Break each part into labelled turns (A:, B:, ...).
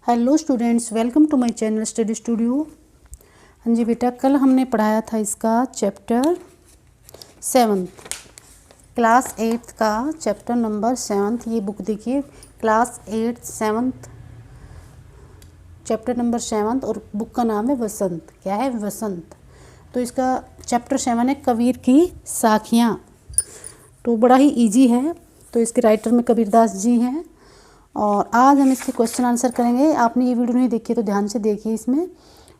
A: Hello students, welcome to my channel study studio. हाँ जी बेटा, कल हमने पढ़ाया था इसका चैप्टर 7 क्लास 8 का चैप्टर नंबर 7। ये बुक देखिए, क्लास 8 7 चैप्टर नंबर 7 और बुक का नाम है वसंत। क्या है? वसंत। तो इसका चैप्टर 7 है कबीर की साखियाँ। तो बड़ा ही इजी है। तो इसके राइटर में कबीरदास जी हैं और आज हम इसके क्वेश्चन आंसर करेंगे। आपने ये वीडियो नहीं देखी तो ध्यान से देखिए इसमें।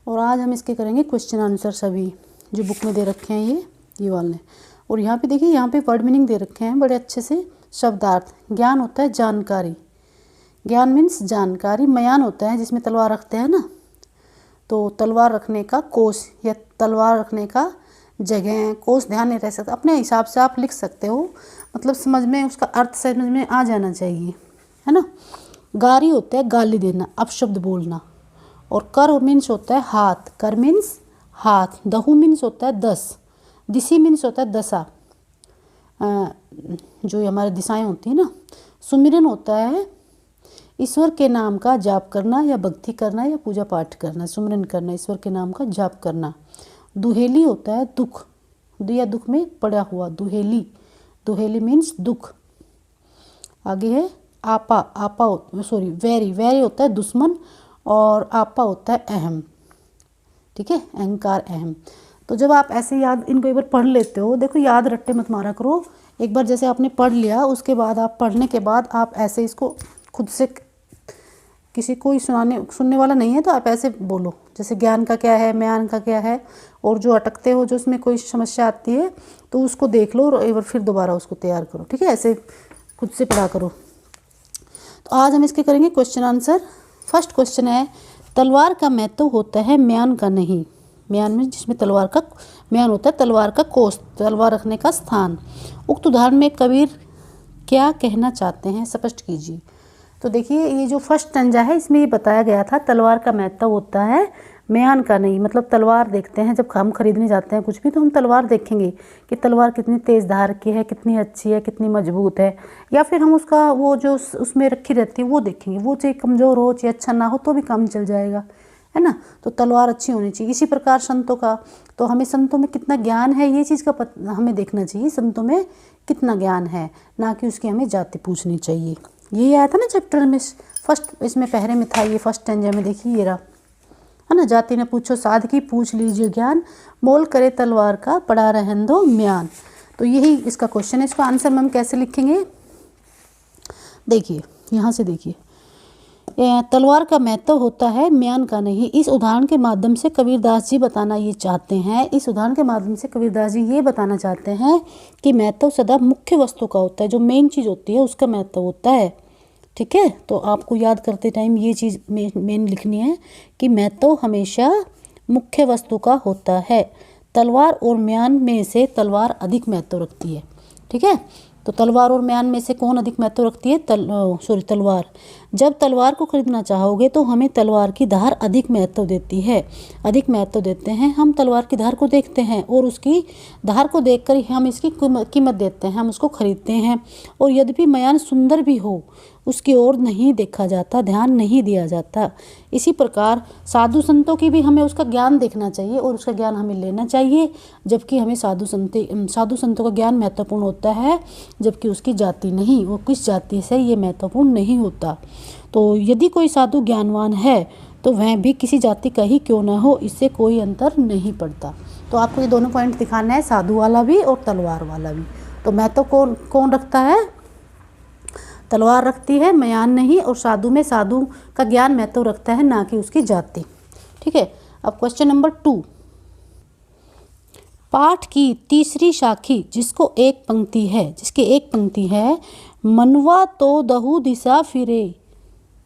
A: और आज हम इसके करेंगे क्वेश्चन आंसर, सभी जो बुक में दे रखे हैं ये वाले। और यहाँ पे देखिए, यहाँ पे वर्ड मीनिंग दे रखे हैं बड़े अच्छे से। शब्दार्थ, ज्ञान होता है जानकारी, ज्ञान मीन्स जानकारी। मयान होता है जिसमें तलवार रखते हैं ना, तो तलवार रखने का कोष या तलवार रखने का जगह, कोष ध्यान नहीं रह सकता, अपने हिसाब से आप लिख सकते हो। मतलब समझ में, उसका अर्थ समझ में आ जाना चाहिए, है ना। गारी होता है गाली देना, अपशब्द बोलना। और कर मीन्स होता है हाथ, कर मीन्स हाथ। दहु मीन्स होता है 10, दिशि मीन्स होता है दशा, जो हमारी दिशाएं होती हैं ना। सुमिरन होता है ईश्वर के नाम का जाप करना या भक्ति करना या पूजा पाठ करना। सुमिरन करना, ईश्वर के नाम का जाप करना। दुहेली होता है दुख या दुख में पड़ा हुआ, दुहेली। दुहेली मीन्स दुख। आगे है आपा, वैरी, वैरी होता है दुश्मन और आपा होता है अहम। ठीक है, अहंकार, अहम। तो जब आप ऐसे याद इनको एक बार पढ़ लेते हो, देखो याद रट्टे मत मारा करो। एक बार जैसे आपने पढ़ लिया, उसके बाद आप पढ़ने के बाद आप ऐसे इसको खुद से, किसी कोई सुनने वाला नहीं है तो आप ऐसे बोलो, जैसे ज्ञान का क्या है, म्यान का क्या है। और जो अटकते हो, जो उसमें कोई समस्या आती है तो उसको देख लो और एक बार फिर दोबारा उसको तैयार करो। ठीक है, ऐसे खुद से पढ़ा करो। तो आज हम इसके करेंगे क्वेश्चन आंसर। फर्स्ट क्वेश्चन है, तलवार का महत्व होता है म्यान का नहीं। म्यान में जिसमें तलवार का म्यान होता है, तलवार का कोष, तलवार रखने का स्थान। उक्त उदाहरण में कबीर क्या कहना चाहते हैं, स्पष्ट कीजिए। तो देखिए, ये जो फर्स्ट तंजा है इसमें ये बताया गया था तलवार का महत्व होता है म्यान का नहीं। मतलब तलवार देखते हैं जब हम खरीदने जाते हैं कुछ भी, तो हम तलवार देखेंगे कि तलवार कितनी तेज़ धार की है, कितनी अच्छी है, कितनी मजबूत है। या फिर हम उसका वो जो उसमें रखी रहती है वो देखेंगे। वो चाहे कमज़ोर हो, चाहे अच्छा ना हो, तो भी काम चल जाएगा, है ना। तो तलवार अच्छी होनी चाहिए। इसी प्रकार संतों का, तो हमें संतों में कितना ज्ञान है ये चीज़ का हमें देखना चाहिए, संतों में कितना ज्ञान है, ना कि उसकी हमें जाति पूछनी चाहिए। यही आया था ना चैप्टर में, फर्स्ट इसमें पहरे में था ये फर्स्ट तंजा में। देखिए ये रहा, है ना। जाति ने पूछो साधकी, पूछ लीजिए ज्ञान, मोल करे तलवार का, पड़ा रहन दो म्यान। तो यही इसका क्वेश्चन है। इसको आंसर में हम कैसे लिखेंगे, देखिए यहाँ से देखिए, तलवार का महत्व होता है म्यान का नहीं। इस उदाहरण के माध्यम से कबीरदास जी बताना ये चाहते हैं, इस उदाहरण के माध्यम से कबीरदास जी ये बताना चाहते हैं कि महत्व सदा मुख्य वस्तु का होता है, जो मेन चीज़ होती है उसका महत्व होता है। ठीक है, तो आपको याद करते टाइम ये चीज़ मेन लिखनी है कि महत्व हमेशा मुख्य वस्तु का होता है। तलवार और म्यान में से तलवार अधिक महत्व रखती है। ठीक है, तो तलवार और म्यान में से कौन अधिक महत्व रखती है? तलवार। जब तलवार को खरीदना चाहोगे तो हमें तलवार की धार अधिक महत्व देती है, अधिक महत्व देते हैं। हम तलवार की धार को देखते हैं और उसकी धार को देखकर ही हम इसकी कीमत देते हैं, हम उसको खरीदते हैं। और यद्यपि म्यान सुंदर भी हो, उसकी ओर नहीं देखा जाता, ध्यान नहीं दिया जाता। इसी प्रकार साधु संतों की भी हमें उसका ज्ञान देखना चाहिए और उसका ज्ञान हमें लेना चाहिए। जबकि हमें साधु संतों का ज्ञान महत्वपूर्ण होता है, जबकि उसकी जाति नहीं, वो किस जाति से, ये महत्वपूर्ण नहीं होता। तो यदि कोई साधु ज्ञानवान है तो वह भी किसी जाति का ही क्यों ना हो, इससे कोई अंतर नहीं पड़ता। तो आपको ये दोनों पॉइंट दिखाना है, साधु वाला भी और तलवार वाला भी। तो महत्व कौन रखता है? तलवार रखती है, म्यान नहीं। और साधु में साधु का ज्ञान महत्व रखता है, ना कि उसकी जाति। ठीक है, अब क्वेश्चन नंबर 2, पाठ की तीसरी साखी जिसकी एक पंक्ति है, मनवा तो दहु दिशा फिरे,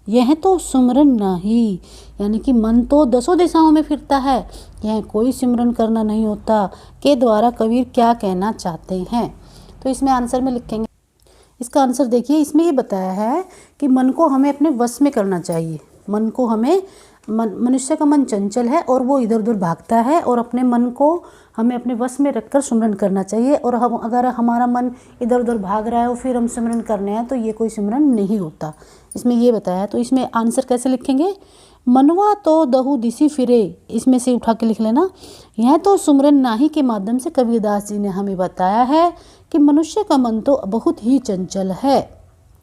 A: यह तो सुमरन नहीं। यानी कि मन तो 10 दिशाओं में फिरता है, यह कोई सिमरन करना नहीं होता, के द्वारा कबीर क्या कहना चाहते हैं। तो इसमें आंसर में लिखेंगे। इसका आंसर देखिए, इसमें ये बताया है कि मन को हमें अपने वश में करना चाहिए। मन को हमें मनुष्य का मन चंचल है और वो इधर उधर भागता है, और अपने मन को हमें अपने वश में रखकर सिमरन करना चाहिए। और हम अगर हमारा मन इधर उधर भाग रहा है और फिर हम सिमरन करने हैं तो ये कोई सिमरन नहीं होता। इसमें ये बताया। तो इसमें आंसर कैसे लिखेंगे? मनवा तो दहु दिसी फिरे, इसमें से उठा के लिख लेना। यह तो सुमरन नाही के माध्यम से कबीरदास जी ने हमें बताया है कि मनुष्य का मन तो बहुत ही चंचल है,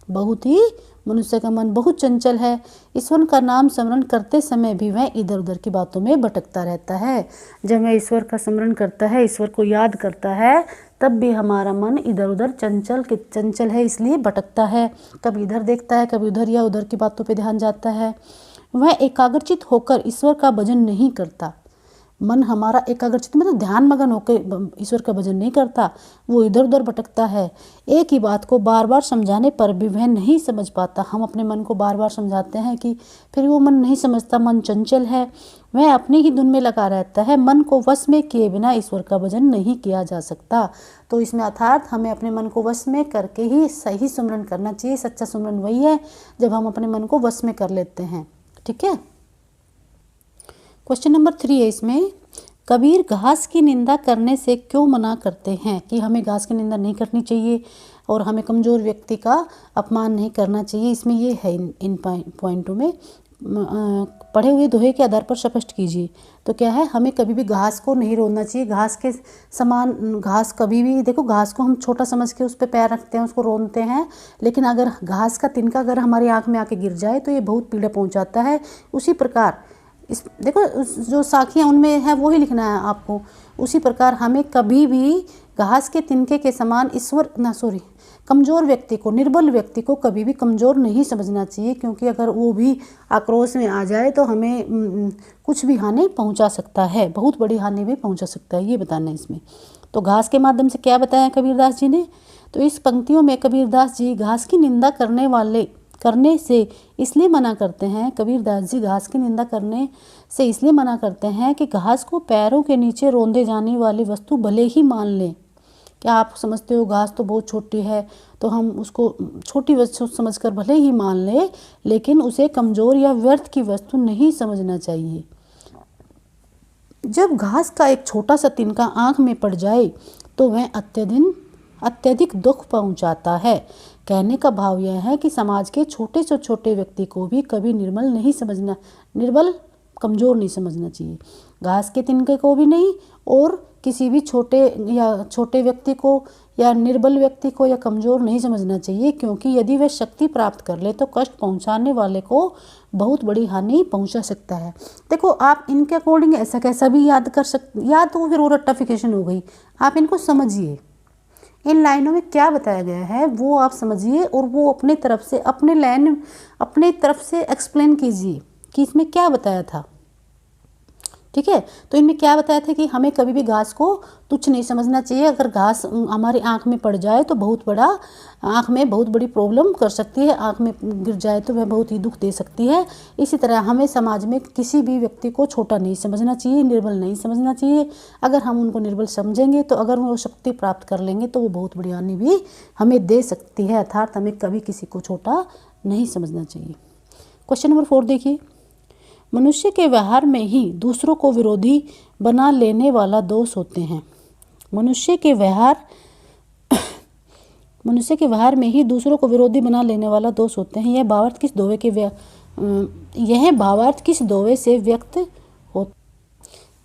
A: बहुत ही मनुष्य का मन बहुत चंचल है। ईश्वर का नाम स्मरण करते समय भी वह इधर उधर की बातों में भटकता रहता है। जब वह ईश्वर का स्मरण करता है, ईश्वर को याद करता है, तब भी हमारा मन इधर उधर चंचल है, इसलिए भटकता है। कभी इधर देखता है, कभी उधर या उधर की बातों पे ध्यान जाता है। वह एकाग्रचित होकर ईश्वर का भजन नहीं करता। मन हमारा एकाग्रचित मतलब ध्यान मगन होकर ईश्वर का भजन नहीं करता, वो इधर उधर भटकता है। एक ही बात को बार बार समझाने पर भी वह नहीं समझ पाता। हम अपने मन को बार बार समझाते हैं कि फिर वो मन नहीं समझता, मन चंचल है, वह अपनी ही धुन में लगा रहता है। मन को वश में किए बिना ईश्वर का भजन नहीं किया जा सकता। तो इसमें अर्थात हमें अपने मन को वश में करके ही सही सुमरन करना चाहिए। सच्चा सुमरन वही है जब हम अपने मन को वश में कर लेते हैं। ठीक है। क्वेश्चन नंबर 3 है इसमें, कबीर घास की निंदा करने से क्यों मना करते हैं? कि हमें घास की निंदा नहीं करनी चाहिए और हमें कमज़ोर व्यक्ति का अपमान नहीं करना चाहिए। इसमें ये है इन पॉइंटों में पढ़े हुए दोहे के आधार पर स्पष्ट कीजिए। तो क्या है, हमें कभी भी घास को नहीं रोना चाहिए। घास के समान घास कभी भी, देखो घास को हम छोटा समझ के उस पर पैर रखते हैं, उसको रोनते हैं, लेकिन अगर घास का तिनका अगर हमारी आँख में आके गिर जाए तो ये बहुत पीड़ा पहुँचाता है। उसी प्रकार इस देखो जो साखियाँ उनमें है वो ही लिखना है आपको। उसी प्रकार हमें कभी भी घास के तिनके के समान कमज़ोर व्यक्ति को, निर्बल व्यक्ति को कभी भी कमज़ोर नहीं समझना चाहिए, क्योंकि अगर वो भी आक्रोश में आ जाए तो हमें कुछ भी हानि पहुंचा सकता है, बहुत बड़ी हानि भी पहुंचा सकता है, ये बताना है इसमें। तो घास के माध्यम से क्या बताया कबीरदास जी ने? तो इस पंक्तियों में कबीरदास जी घास की निंदा करने से इसलिए मना करते हैं। कबीरदास जी घास की निंदा करने से इसलिए मना करते हैं कि घास को पैरों के नीचे रौंदे जाने वाली वस्तु भले ही मान लें। क्या आप समझते हो घास तो बहुत छोटी है, तो हम उसको छोटी वस्तु समझकर भले ही मान लें, लेकिन उसे कमज़ोर या व्यर्थ की वस्तु नहीं समझना चाहिए। जब घास का एक छोटा सा तिनका आँख में पड़ जाए तो वह अत्यधिक दुख पहुंचाता है। कहने का भाव यह है कि समाज के छोटे से छोटे व्यक्ति को भी कभी निर्बल कमज़ोर नहीं समझना चाहिए। घास के तिनके को भी नहीं, और किसी भी छोटे व्यक्ति को या निर्बल व्यक्ति को या कमज़ोर नहीं समझना चाहिए, क्योंकि यदि वह शक्ति प्राप्त कर ले तो कष्ट पहुंचाने वाले को बहुत बड़ी हानि पहुंचा सकता है। देखो आप इनके अकॉर्डिंग ऐसा कैसा भी याद कर सकते, याद तो फिर वो रट्टाफिकेशन हो गई। आप इनको समझिए, इन लाइनों में क्या बताया गया है वो आप समझिए, और वो अपने तरफ से एक्सप्लेन कीजिए कि इसमें क्या बताया था। ठीक है। तो इनमें क्या बताया था कि हमें कभी भी घास को तुच्छ नहीं समझना चाहिए। अगर घास हमारी आँख में पड़ जाए तो आँख में बहुत बड़ी प्रॉब्लम कर सकती है। आँख में गिर जाए तो वह बहुत ही दुख दे सकती है। इसी तरह हमें समाज में किसी भी व्यक्ति को छोटा नहीं समझना चाहिए, निर्बल नहीं समझना चाहिए। अगर हम उनको निर्बल समझेंगे तो अगर वो शक्ति प्राप्त कर लेंगे तो वो बहुत बड़ी हानि भी हमें दे सकती है। अर्थात हमें कभी किसी को छोटा नहीं समझना चाहिए। क्वेश्चन नंबर 4 देखिए, मनुष्य के व्यवहार में ही दूसरों को विरोधी बना लेने वाला दोष होते हैं। मनुष्य के व्यवहार में ही दूसरों को विरोधी बना लेने वाला दोष होते हैं। यह भावार्थ किस दोवे से व्यक्त हो?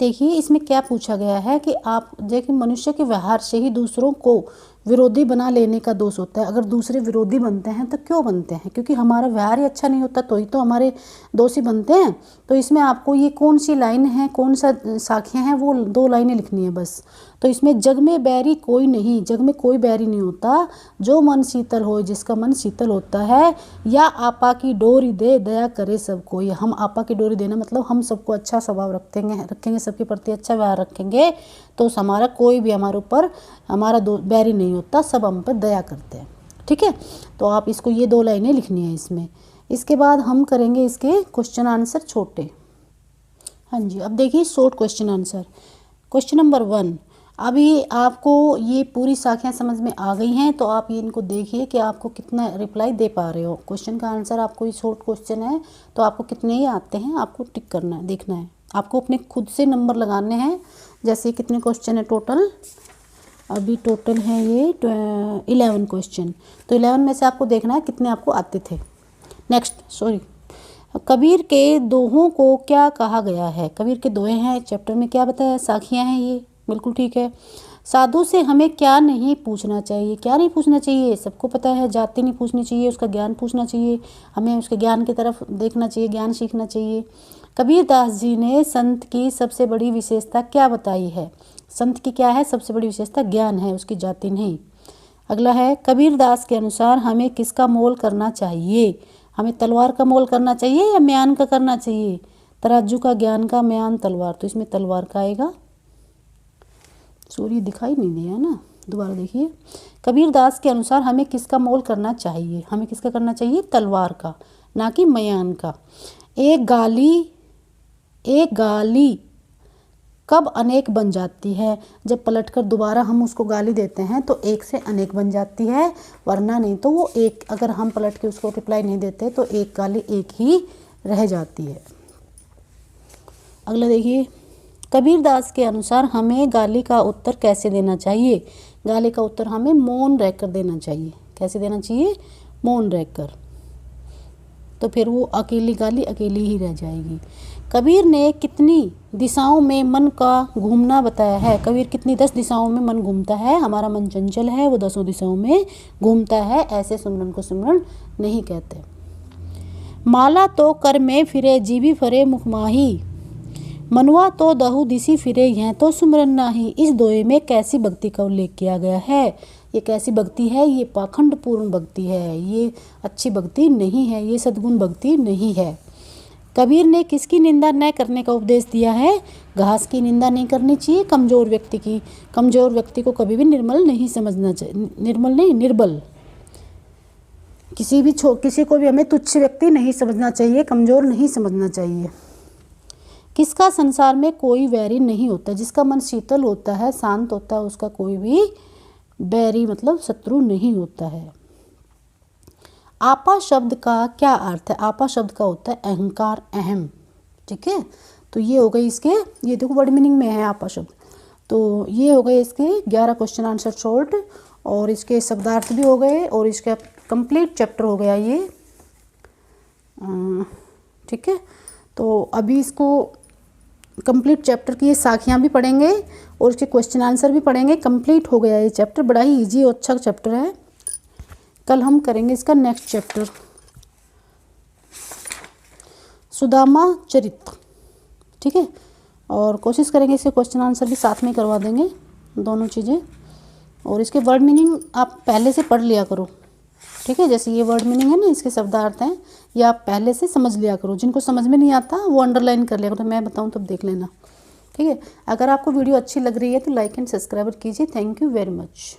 A: देखिए इसमें क्या पूछा गया है कि आप देखिए मनुष्य के व्यवहार से ही दूसरों को विरोधी बना लेने का दोष होता है। अगर दूसरे विरोधी बनते हैं तो क्यों बनते हैं? क्योंकि हमारा व्यवहार ही अच्छा नहीं होता तो ही तो हमारे दोषी बनते हैं। तो इसमें आपको ये कौन सी लाइन है, कौन सा साखियाँ हैं, वो 2 लाइनें लिखनी है बस। तो इसमें जग में बैरी कोई नहीं, जग में कोई बैरी नहीं होता, जो मन शीतल हो, जिसका मन शीतल होता है, या आपा की डोरी दे दया करे सब कोई। हम आपा की डोरी देना मतलब हम सबको अच्छा स्वभाव रखेंगे, सबके प्रति अच्छा व्यवहार रखेंगे, तो हमारा कोई भी हमारे ऊपर हमारा बैरी नहीं होता, सब हम पर दया करते हैं। ठीक है। तो आप इसको ये 2 लाइनें लिखनी है इसमें। इसके बाद हम करेंगे इसके क्वेश्चन आंसर छोटे। हाँ जी, अब देखिए short question answer. Question number 1, अभी आपको ये पूरी साखियाँ समझ में आ गई हैं, तो आप ये इनको देखिए कि आपको कितना रिप्लाई दे पा रहे हो। क्वेश्चन का आंसर आपको, ये शॉर्ट क्वेश्चन है तो आपको कितने ही आते हैं आपको टिक करना है, देखना है। आपको अपने खुद से नंबर लगाने हैं। जैसे कितने क्वेश्चन है टोटल, अभी टोटल है ये 11 क्वेश्चन, तो 11 में से आपको देखना है कितने आपको आते थे। नेक्स्ट कबीर के दोहों को क्या कहा गया है। कबीर के दोहे हैं, चैप्टर में क्या बताया, साखियाँ हैं ये, बिल्कुल ठीक है। साधु से हमें क्या नहीं पूछना चाहिए, क्या नहीं पूछना चाहिए, सबको पता है। जाति नहीं पूछनी चाहिए, उसका ज्ञान पूछना चाहिए, हमें उसके ज्ञान की तरफ देखना चाहिए, ज्ञान सीखना चाहिए। कबीर दास जी ने संत की सबसे बड़ी विशेषता क्या बताई है। संत की क्या है सबसे बड़ी विशेषता, ज्ञान है, उसकी जाति नहीं। अगला है, कबीर दास के अनुसार हमें किसका मोल करना चाहिए। हमें तलवार का मोल करना चाहिए या म्यान का करना चाहिए। तराजू का, ज्ञान का, म्यान, तलवार, तो इसमें तलवार का आएगा। सूर्य दिखाई नहीं दिया ना, दोबारा देखिए। कबीर दास के अनुसार हमें किसका मोल करना चाहिए, हमें किसका करना चाहिए, तलवार का, ना कि म्यान का। एक गाली कब अनेक बन जाती है, जब पलटकर दोबारा हम उसको गाली देते हैं तो एक से अनेक बन जाती है, वरना नहीं तो वो एक, अगर हम पलट के उसको रिप्लाई नहीं देते तो एक गाली एक ही रह जाती है। अगला देखिए, कबीर दास के अनुसार हमें गाली का उत्तर कैसे देना चाहिए। गाली का उत्तर हमें मौन रहकर देना चाहिए। कैसे देना चाहिए, मौन रहकर, तो फिर वो अकेली गाली अकेली ही रह जाएगी। कबीर ने कितनी दिशाओं में मन का घूमना बताया है। कबीर कितनी, 10 दिशाओं में मन घूमता है। हमारा मन चंचल है, वो 10 दिशाओं में घूमता है, ऐसे सिमरन को सिमरन नहीं कहते। माला तो कर में फिरे, जीवी फरे मुख माही, मनुआ तो दहु दिसी फिरे, यह तो सुमरन नाही। इस दोहे में कैसी भक्ति का उल्लेख किया गया है। ये कैसी भक्ति है, ये पाखंड पूर्ण भक्ति है, ये अच्छी भक्ति नहीं है, ये सद्गुण भक्ति नहीं है। कबीर ने किसकी निंदा न करने का उपदेश दिया है। घास की निंदा नहीं करनी चाहिए, कमज़ोर व्यक्ति की। कमज़ोर व्यक्ति को कभी भी निर्मल नहीं समझना चाहिए, निर्मल नहीं, निर्बल। किसी को भी हमें तुच्छ व्यक्ति नहीं समझना चाहिए, कमज़ोर नहीं समझना चाहिए। किसका संसार में कोई वैरी नहीं होता। जिसका मन शीतल होता है, शांत होता है, उसका कोई भी बैरी मतलब शत्रु नहीं होता है। आपा शब्द का क्या अर्थ है। आपा शब्द का होता है अहंकार, अहम, ठीक है। तो ये हो गई इसके, ये देखो वर्ड मीनिंग में है आपा शब्द। तो ये हो गए इसके 11 क्वेश्चन आंसर शॉर्ट, और इसके शब्दार्थ भी हो गए, और इसका कंप्लीट चैप्टर हो गया ये, ठीक है। तो अभी इसको कंप्लीट चैप्टर की ये साखियाँ भी पढ़ेंगे और इसके क्वेश्चन आंसर भी पढ़ेंगे। कंप्लीट हो गया ये चैप्टर, बड़ा ही इजी और अच्छा चैप्टर है। कल हम करेंगे इसका नेक्स्ट चैप्टर, सुदामा चरित्र, ठीक है। और कोशिश करेंगे इसके क्वेश्चन आंसर भी साथ में करवा देंगे, दोनों चीज़ें। और इसके वर्ड मीनिंग आप पहले से पढ़ लिया करो, ठीक है। जैसे ये वर्ड मीनिंग है ना, इसके शब्दार्थ हैं, ये आप पहले से समझ लिया करो। जिनको समझ में नहीं आता वो अंडरलाइन कर लिया करो, तो मैं बताऊँ तब देख लेना, ठीक है। अगर आपको वीडियो अच्छी लग रही है तो लाइक एंड सब्सक्राइब कीजिए। Thank you very much.